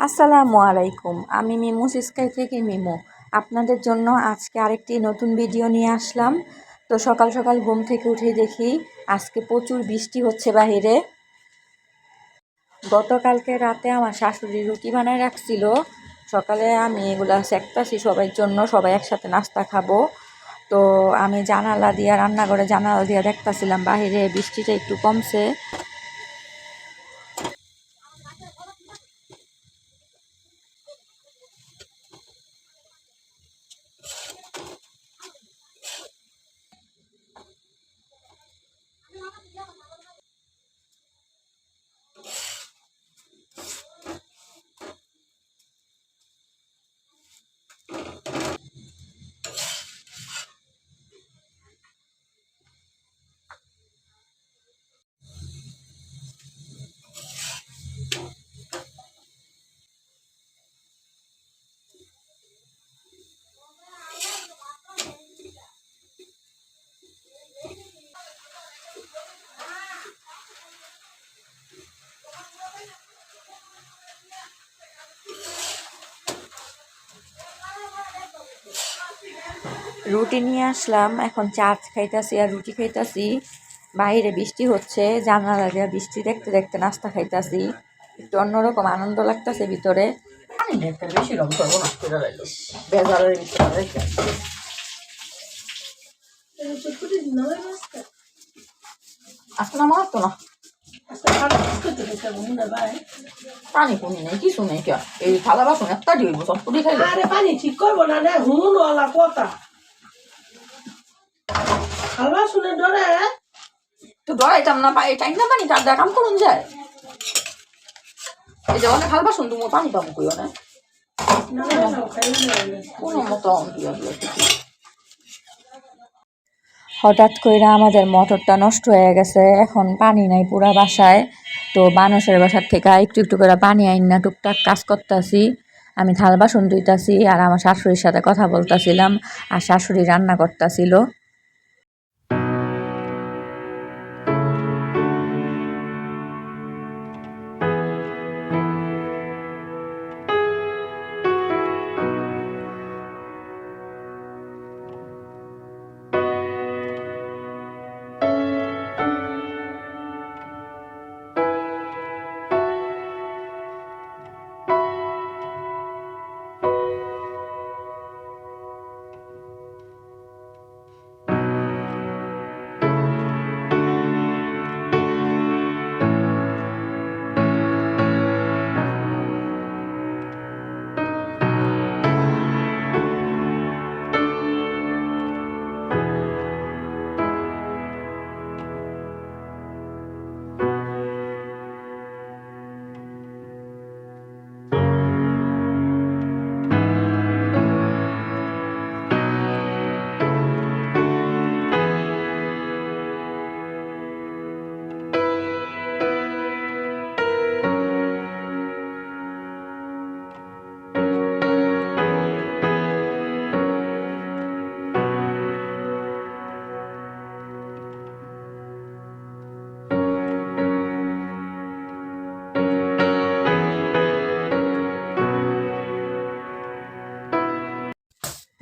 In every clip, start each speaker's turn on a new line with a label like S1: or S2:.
S1: আসসালামু আলাইকুম। আমি মিমু স্কাই থেকে মিমু। আপনাদের জন্য আজকে আরেকটি নতুন ভিডিও নিয়ে আসলাম। তো সকাল সকাল ঘুম থেকে উঠে দেখি আজকে প্রচুর বৃষ্টি হচ্ছে বাহিরে। গতকালকে রাতে আমার শাশুড়ি রুটি বানায় রাখছিল, সকালে আমি এগুলা সেঁকতাছি সবার জন্য, সবাই একসাথে নাস্তা খাবো। তো আমি জানালা দিয়ে, রান্নাঘরে জানালা দিয়ে দেখতাছিলাম বাহিরে বৃষ্টিটা একটু কমছে। রুটি নিয়ে আসলাম, এখন চা খাইতাছি আর রুটি খাইতাছি। বাইরে বৃষ্টি হচ্ছে, জানালা দিয়ে বৃষ্টি দেখতে দেখতে নাস্তা খাইতাছি। একটু অন্যরকম আনন্দ লাগতেছে ভিতরে। পানি কোনি নেই, কিছু নেই, কে এই থালা বাসন একটা দিব সবগুলি খাই। আরে পানি ঠিক করবো না রে, হুন ওলা কথা হালবা শুনে ডরে তো ডরাইতাম না, টাইম না পানি তার কাম করুন যায়। এই যে অনেক হালবা শুন তুমি পানি পাবো কইও না কোনো মতো। হঠাৎ করে আমাদের মোটরটা নষ্ট হয়ে গেছে, এখন পানি নাই পুরা বাসায়। তো মানুষের বাসার থেকে একটু একটু করে পানি আইন না টুকটাক কাজ করতেছি। আমি থাল বাসন ধুইতাছি আর আমার শাশুড়ির সাথে কথা বলতেছিলাম, আর শাশুড়ি রান্না করতেছিল।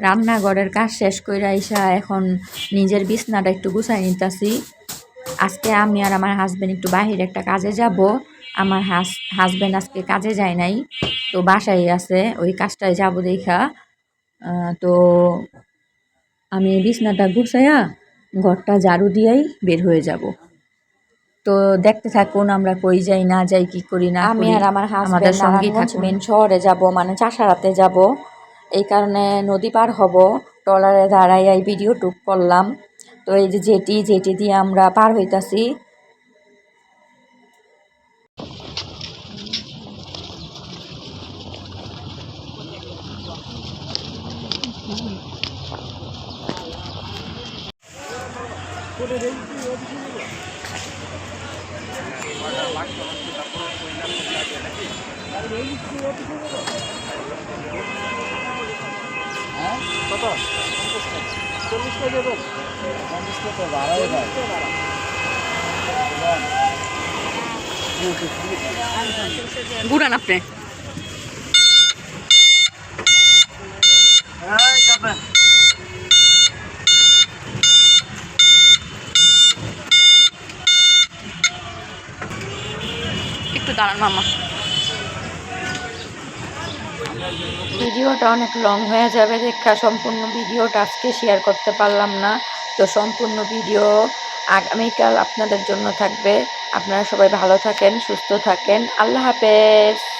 S1: রান্নাঘরের কাজ শেষ করে আইসা এখন নিজের বিছনাটা একটু গুছাই নিতেছি। আজকে আমি আর আমার হাজবেন্ড একটু বাহিরে একটা কাজে যাব। আমার হাজবেন্ড আজকে কাজে যায় নাই, তো বাসায় আছে, ওই কাজটায় যাব দেখা। তো আমি বিছনাটা গুছাইয়া ঘরটা ঝাড়ু দিয়েই বের হয়ে যাব। তো দেখতে থাকুন আমরা কই যাই না যাই, কি করি না। আমি আর আমার হাজবেন্ড নারায়ণগঞ্জ মেন শহরে যাব, মানে চাষারাতে যাব। এই কারণে নদী পার হব, ট্রলারে দাঁড়াই এই ভিডিও টুক করলাম। তো এই যে জেটি দিয়ে আমরা পার হইতাছি। কত 40 দেবেন? 50 তো ভাড়াই ভাই। ঘুরান আপনি। একটু দাঁড়ান মামা। ভিডিওটা অনেক লং হয়ে যাবে দেখা সম্পূর্ণ ভিডিওটা আজকে শেয়ার করতে পারলাম না। তো সম্পূর্ণ ভিডিও আগামীকাল আপনাদের জন্য থাকবে। আপনারা সবাই ভালো থাকেন, সুস্থ থাকেন। আল্লাহ হাফেজ।